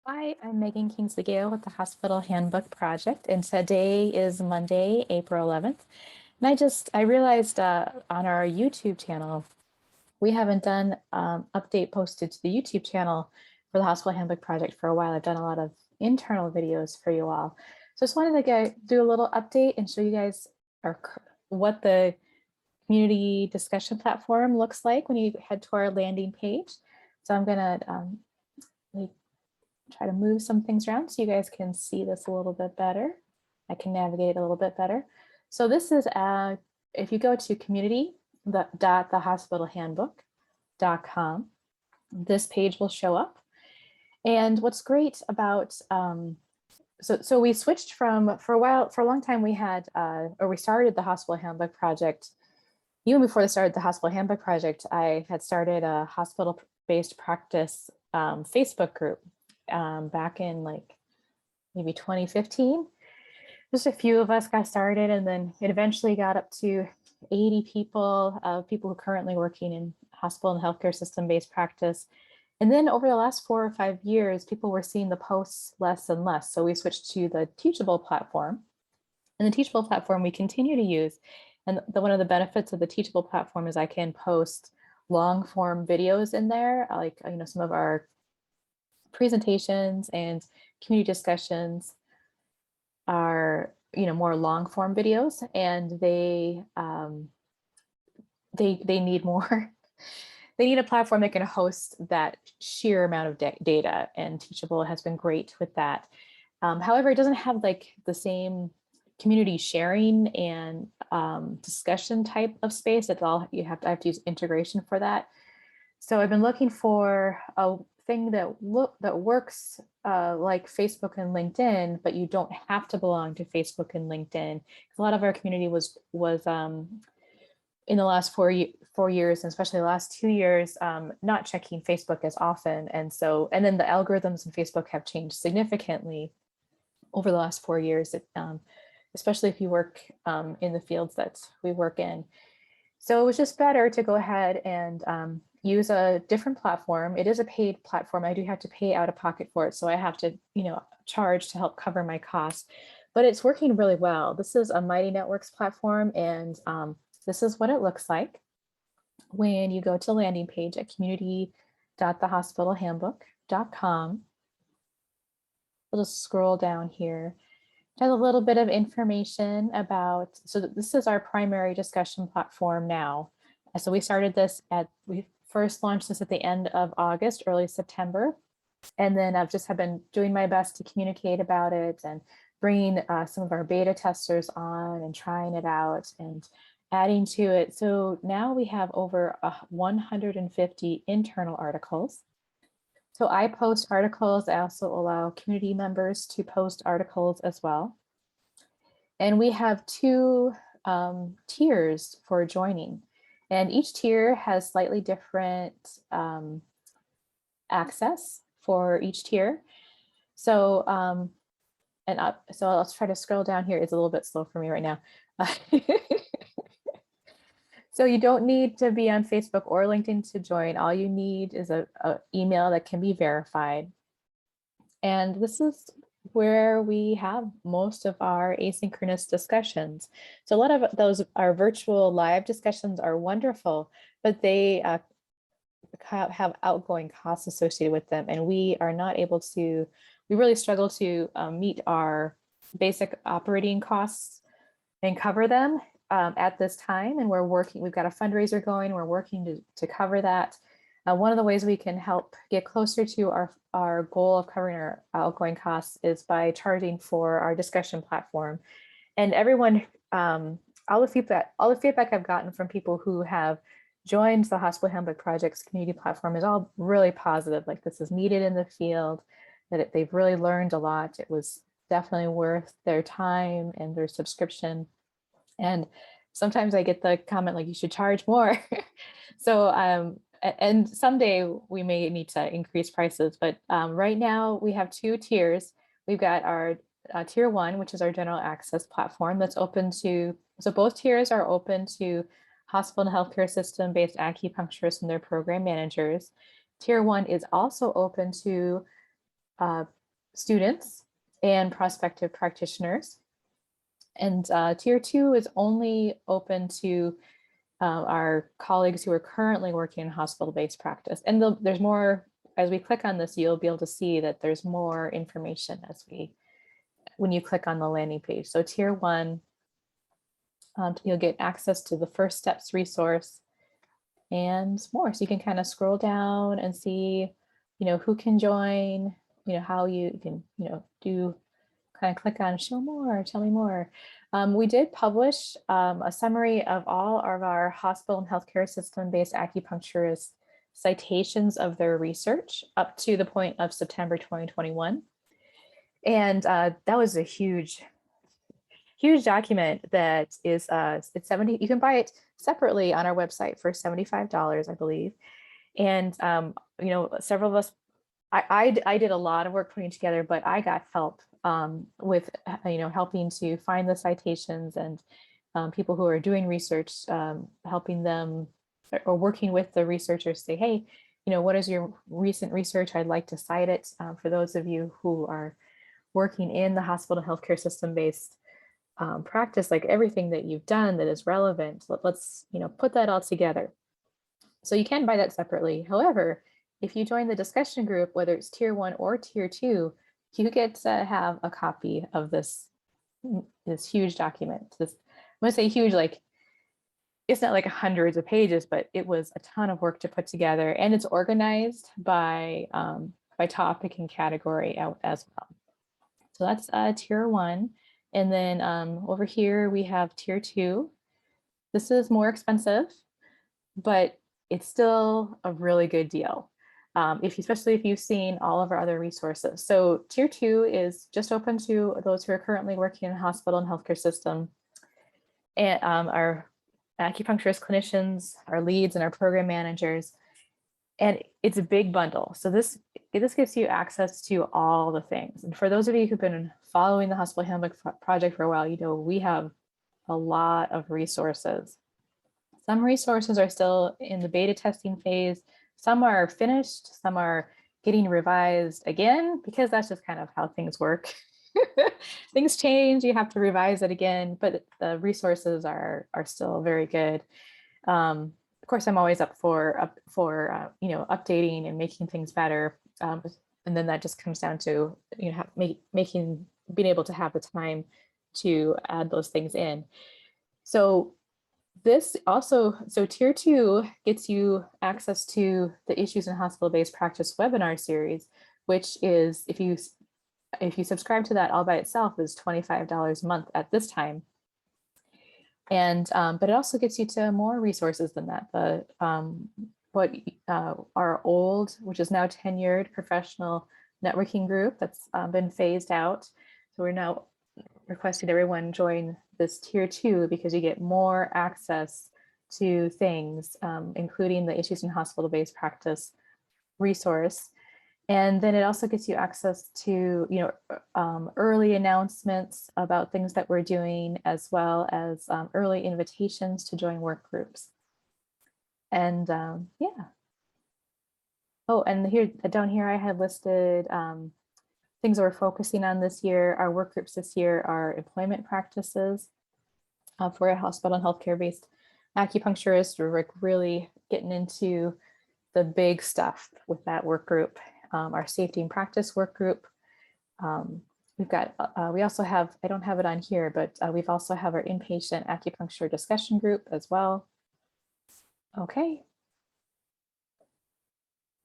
Hi, I'm Megan Kingsley-Gale with the Hospital Handbook Project, and today is Monday, April 11th. And I realized on our YouTube channel, we haven't done update posted to the YouTube channel for the Hospital Handbook Project for a while. I've done a lot of internal videos for you all. So I just wanted to do a little update and show you guys what the community discussion platform looks like when you head to our landing page. So I'm gonna try to move some things around so you guys can see this a little bit better. I can navigate a little bit better. So this is, if you go to community.thehospitalhandbook.com, this page will show up. And what's great about, so we switched from, for a long time we had, we started the Hospital Handbook Project. Even before I started the Hospital Handbook Project, I had started a hospital-based practice Facebook group back in like maybe 2015. Just a few of us got started, and then it eventually got up to 80 people, people who are currently working in hospital and healthcare system-based practice. And then over the last 4 or 5 years, people were seeing the posts less and less. So we switched to the Teachable platform. And the Teachable platform we continue to use. And one of the benefits of the Teachable platform is I can post long form videos in there, like some of our presentations and community discussions are more long form videos, and they need more. They need a platform that can host that sheer amount of data, and Teachable has been great with that. However, it doesn't have like the same community sharing and discussion type of space. I have to use integration for that. So I've been looking for a thing that works like Facebook and LinkedIn, but you don't have to belong to Facebook and LinkedIn. A lot of our community was in the last 4 years, and especially the last 2 years, not checking Facebook as often. And then the algorithms in Facebook have changed significantly over the last 4 years, especially if you work in the fields that we work in. So it was just better to go ahead and use a different platform. It is a paid platform. I do have to pay out of pocket for it. So I have to, charge to help cover my costs, but it's working really well. This is a Mighty Networks platform, and this is what it looks like when you go to the landing page at community.thehospitalhandbook.com. We'll just scroll down here. It has a little bit of information about, so this is our primary discussion platform now. So we first launched this at the end of August, early September. And then have been doing my best to communicate about it and bringing some of our beta testers on and trying it out and adding to it. So now we have over 150 internal articles. So I post articles. I also allow community members to post articles as well. And we have 2 tiers for joining. And each tier has slightly different access for each tier. So, so I'll try to scroll down here. It's a little bit slow for me right now. So you don't need to be on Facebook or LinkedIn to join. All you need is a email that can be verified. And this is where we have most of our asynchronous discussions. So a lot of our virtual live discussions are wonderful, but they have outgoing costs associated with them. And we really struggle to meet our basic operating costs and cover them at this time. And we've got a fundraiser going, we're working to cover that. One of the ways we can help get closer to our goal of covering our outgoing costs is by charging for our discussion platform. And everyone, all the feedback I've gotten from people who have joined the Hospital Handbook Project's community platform is all really positive. Like, this is needed in the field, that they've really learned a lot. It was definitely worth their time and their subscription. And sometimes I get the comment like, you should charge more. So and someday we may need to increase prices, but right now we have 2 tiers. We've got our tier 1, which is our general access platform that's open to, so both tiers are open to hospital and healthcare system based acupuncturists and their program managers. Tier 1 is also open to students and prospective practitioners. And tier 2 is only open to our colleagues who are currently working in hospital-based practice. And there's more, as we click on this, you'll be able to see that there's more information when you click on the landing page. So tier 1, you'll get access to the First Steps resource and more. So you can kind of scroll down and see, who can join, how you can, do kind of click on show more, tell me more. We did publish a summary of all of our hospital and healthcare system-based acupuncturists citations of their research up to the point of September 2021. And that was a huge document that is it's 70. You can buy it separately on our website for $75, I believe. And several of us, I did a lot of work putting together, but I got help with helping to find the citations and people who are doing research, helping them or working with the researchers, say, hey, what is your recent research? I'd like to cite it. For those of you who are working in the hospital healthcare system based practice, like everything that you've done that is relevant, let's put that all together. So you can buy that separately. However, if you join the discussion group, whether it's tier 1 or tier 2, you get to have a copy of this huge document. I'm gonna say huge, like it's not like hundreds of pages, but it was a ton of work to put together, and it's organized by topic and category out as well. So that's tier 1. And then over here we have tier 2. This is more expensive, but it's still a really good deal. Especially if you've seen all of our other resources. So tier 2 is just open to those who are currently working in the hospital and healthcare system, and our acupuncturist clinicians, our leads, and our program managers. And it's a big bundle. So this gives you access to all the things. And for those of you who've been following the Hospital Handbook Project for a while, we have a lot of resources. Some resources are still in the beta testing phase. Some are finished, some are getting revised again, because that's just kind of how things work. Things change, you have to revise it again, but the resources are still very good. Of course, I'm always up for updating and making things better. And then that just comes down to being able to have the time to add those things in. So tier 2 gets you access to the Issues in Hospital-Based Practice webinar series, which is, if you subscribe to that all by itself, is $25 a month at this time. And but it also gets you to more resources than that. Our old, which is now tenured professional networking group that's been phased out. So we're now requesting everyone join this tier 2 because you get more access to things, including the Issues in Hospital-Based Practice resource. And then it also gets you access to early announcements about things that we're doing, as well as early invitations to join work groups. And yeah. Oh, and down here I have listed things that we're focusing on this year. Our work groups this year are employment practices for a hospital and healthcare-based acupuncturist. We're really getting into the big stuff with that work group. Our safety and practice work group. We also have, I don't have it on here, but we've also have our inpatient acupuncture discussion group as well. Okay.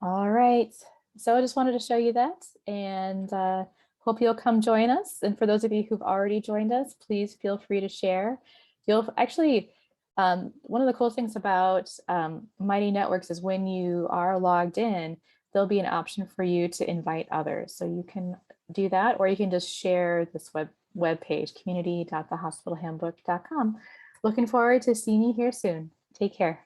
All right. So I just wanted to show you that, and hope you'll come join us. And for those of you who've already joined us, please feel free to share. You'll actually, one of the cool things about Mighty Networks is when you are logged in, there'll be an option for you to invite others. So you can do that, or you can just share this web page, community.thehospitalhandbook.com. Looking forward to seeing you here soon. Take care.